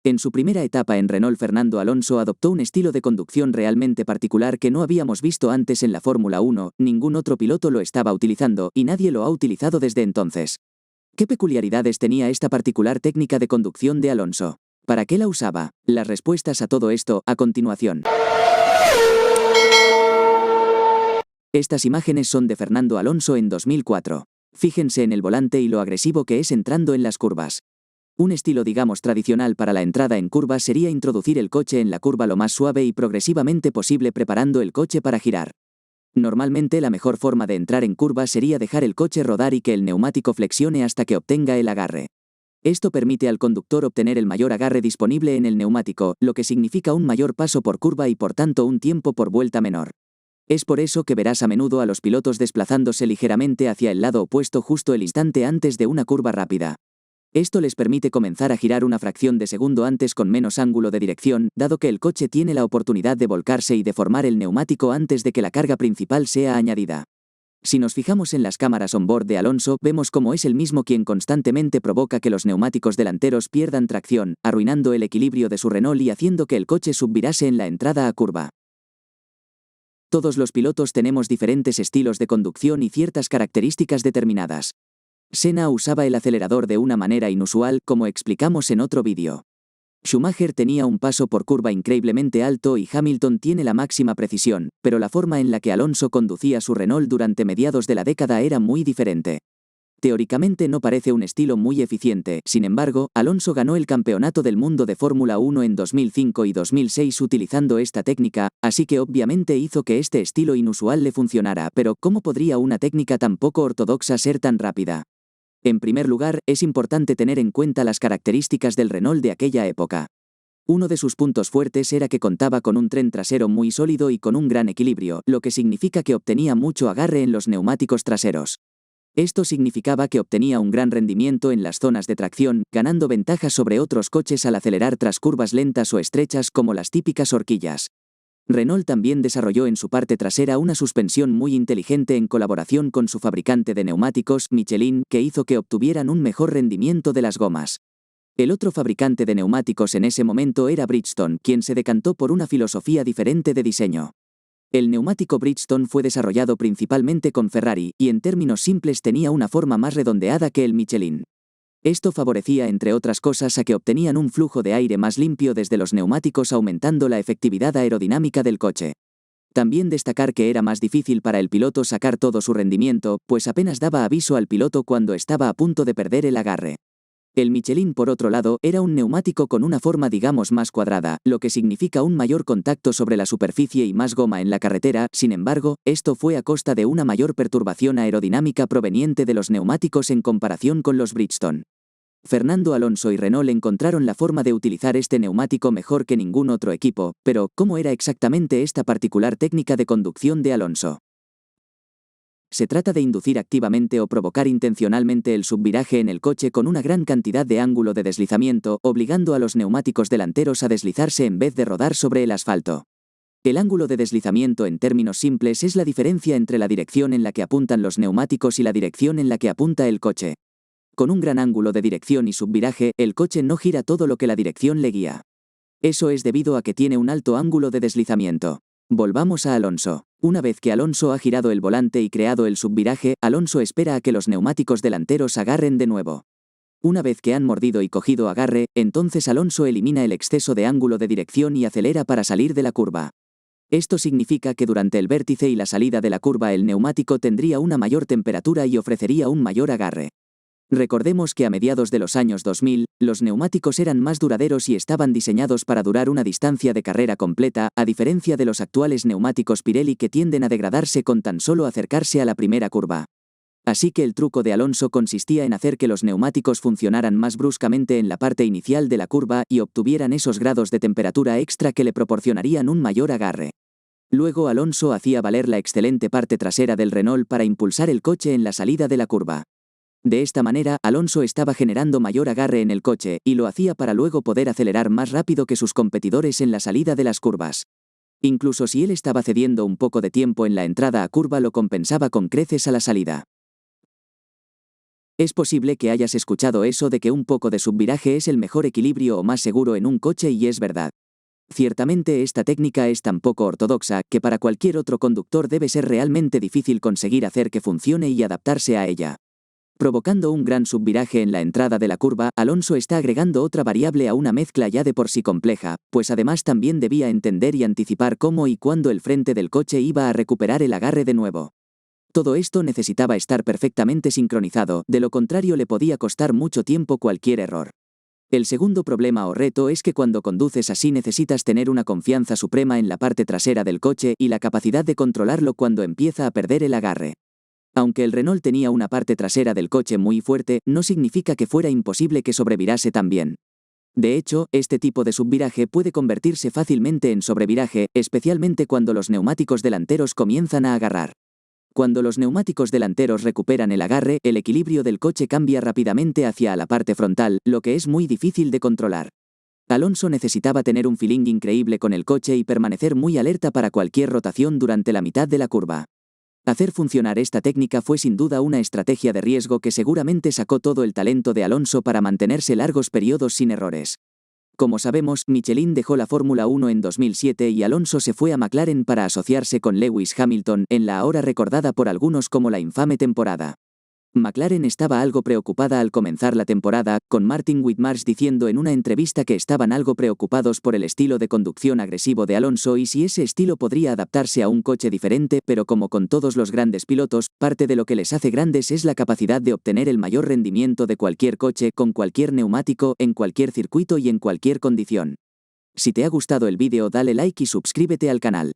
En su primera etapa en Renault, Fernando Alonso adoptó un estilo de conducción realmente particular que no habíamos visto antes en la Fórmula 1, ningún otro piloto lo estaba utilizando y nadie lo ha utilizado desde entonces. ¿Qué peculiaridades tenía esta particular técnica de conducción de Alonso? ¿Para qué la usaba? Las respuestas a todo esto, a continuación. Estas imágenes son de Fernando Alonso en 2004. Fíjense en el volante y lo agresivo que es entrando en las curvas. Un estilo digamos tradicional para la entrada en curvas sería introducir el coche en la curva lo más suave y progresivamente posible preparando el coche para girar. Normalmente la mejor forma de entrar en curvas sería dejar el coche rodar y que el neumático flexione hasta que obtenga el agarre. Esto permite al conductor obtener el mayor agarre disponible en el neumático, lo que significa un mayor paso por curva y por tanto un tiempo por vuelta menor. Es por eso que verás a menudo a los pilotos desplazándose ligeramente hacia el lado opuesto justo el instante antes de una curva rápida. Esto les permite comenzar a girar una fracción de segundo antes con menos ángulo de dirección, dado que el coche tiene la oportunidad de volcarse y deformar el neumático antes de que la carga principal sea añadida. Si nos fijamos en las cámaras on-board de Alonso, vemos cómo es él mismo quien constantemente provoca que los neumáticos delanteros pierdan tracción, arruinando el equilibrio de su Renault y haciendo que el coche subvirase en la entrada a curva. Todos los pilotos tenemos diferentes estilos de conducción y ciertas características determinadas. Senna usaba el acelerador de una manera inusual, como explicamos en otro vídeo. Schumacher tenía un paso por curva increíblemente alto y Hamilton tiene la máxima precisión, pero la forma en la que Alonso conducía su Renault durante mediados de la década era muy diferente. Teóricamente no parece un estilo muy eficiente, sin embargo, Alonso ganó el Campeonato del Mundo de Fórmula 1 en 2005 y 2006 utilizando esta técnica, así que obviamente hizo que este estilo inusual le funcionara, pero ¿cómo podría una técnica tan poco ortodoxa ser tan rápida? En primer lugar, es importante tener en cuenta las características del Renault de aquella época. Uno de sus puntos fuertes era que contaba con un tren trasero muy sólido y con un gran equilibrio, lo que significa que obtenía mucho agarre en los neumáticos traseros. Esto significaba que obtenía un gran rendimiento en las zonas de tracción, ganando ventajas sobre otros coches al acelerar tras curvas lentas o estrechas como las típicas horquillas. Renault también desarrolló en su parte trasera una suspensión muy inteligente en colaboración con su fabricante de neumáticos, Michelin, que hizo que obtuvieran un mejor rendimiento de las gomas. El otro fabricante de neumáticos en ese momento era Bridgestone, quien se decantó por una filosofía diferente de diseño. El neumático Bridgestone fue desarrollado principalmente con Ferrari, y en términos simples tenía una forma más redondeada que el Michelin. Esto favorecía entre otras cosas a que obtenían un flujo de aire más limpio desde los neumáticos aumentando la efectividad aerodinámica del coche. También destacar que era más difícil para el piloto sacar todo su rendimiento, pues apenas daba aviso al piloto cuando estaba a punto de perder el agarre. El Michelin, por otro lado, era un neumático con una forma digamos más cuadrada, lo que significa un mayor contacto sobre la superficie y más goma en la carretera. Sin embargo, esto fue a costa de una mayor perturbación aerodinámica proveniente de los neumáticos en comparación con los Bridgestone. Fernando Alonso y Renault encontraron la forma de utilizar este neumático mejor que ningún otro equipo, pero ¿cómo era exactamente esta particular técnica de conducción de Alonso? Se trata de inducir activamente o provocar intencionalmente el subviraje en el coche con una gran cantidad de ángulo de deslizamiento, obligando a los neumáticos delanteros a deslizarse en vez de rodar sobre el asfalto. El ángulo de deslizamiento en términos simples es la diferencia entre la dirección en la que apuntan los neumáticos y la dirección en la que apunta el coche. Con un gran ángulo de dirección y subviraje, el coche no gira todo lo que la dirección le guía. Eso es debido a que tiene un alto ángulo de deslizamiento. Volvamos a Alonso. Una vez que Alonso ha girado el volante y creado el subviraje, Alonso espera a que los neumáticos delanteros agarren de nuevo. Una vez que han mordido y cogido agarre, entonces Alonso elimina el exceso de ángulo de dirección y acelera para salir de la curva. Esto significa que durante el vértice y la salida de la curva el neumático tendría una mayor temperatura y ofrecería un mayor agarre. Recordemos que a mediados de los años 2000, los neumáticos eran más duraderos y estaban diseñados para durar una distancia de carrera completa, a diferencia de los actuales neumáticos Pirelli que tienden a degradarse con tan solo acercarse a la primera curva. Así que el truco de Alonso consistía en hacer que los neumáticos funcionaran más bruscamente en la parte inicial de la curva y obtuvieran esos grados de temperatura extra que le proporcionarían un mayor agarre. Luego Alonso hacía valer la excelente parte trasera del Renault para impulsar el coche en la salida de la curva. De esta manera, Alonso estaba generando mayor agarre en el coche, y lo hacía para luego poder acelerar más rápido que sus competidores en la salida de las curvas. Incluso si él estaba cediendo un poco de tiempo en la entrada a curva, lo compensaba con creces a la salida. Es posible que hayas escuchado eso de que un poco de subviraje es el mejor equilibrio o más seguro en un coche y es verdad. Ciertamente esta técnica es tan poco ortodoxa que para cualquier otro conductor debe ser realmente difícil conseguir hacer que funcione y adaptarse a ella. Provocando un gran subviraje en la entrada de la curva, Alonso está agregando otra variable a una mezcla ya de por sí compleja, pues además también debía entender y anticipar cómo y cuándo el frente del coche iba a recuperar el agarre de nuevo. Todo esto necesitaba estar perfectamente sincronizado, de lo contrario le podía costar mucho tiempo cualquier error. El segundo problema o reto es que cuando conduces así necesitas tener una confianza suprema en la parte trasera del coche y la capacidad de controlarlo cuando empieza a perder el agarre. Aunque el Renault tenía una parte trasera del coche muy fuerte, no significa que fuera imposible que sobrevirase también. De hecho, este tipo de subviraje puede convertirse fácilmente en sobreviraje, especialmente cuando los neumáticos delanteros comienzan a agarrar. Cuando los neumáticos delanteros recuperan el agarre, el equilibrio del coche cambia rápidamente hacia la parte frontal, lo que es muy difícil de controlar. Alonso necesitaba tener un feeling increíble con el coche y permanecer muy alerta para cualquier rotación durante la mitad de la curva. Hacer funcionar esta técnica fue sin duda una estrategia de riesgo que seguramente sacó todo el talento de Alonso para mantenerse largos periodos sin errores. Como sabemos, Michelin dejó la Fórmula 1 en 2007 y Alonso se fue a McLaren para asociarse con Lewis Hamilton en la ahora recordada por algunos como la infame temporada. McLaren estaba algo preocupada al comenzar la temporada, con Martin Whitmarsh diciendo en una entrevista que estaban algo preocupados por el estilo de conducción agresivo de Alonso y si ese estilo podría adaptarse a un coche diferente, pero como con todos los grandes pilotos, parte de lo que les hace grandes es la capacidad de obtener el mayor rendimiento de cualquier coche, con cualquier neumático, en cualquier circuito y en cualquier condición. Si te ha gustado el vídeo dale like y suscríbete al canal.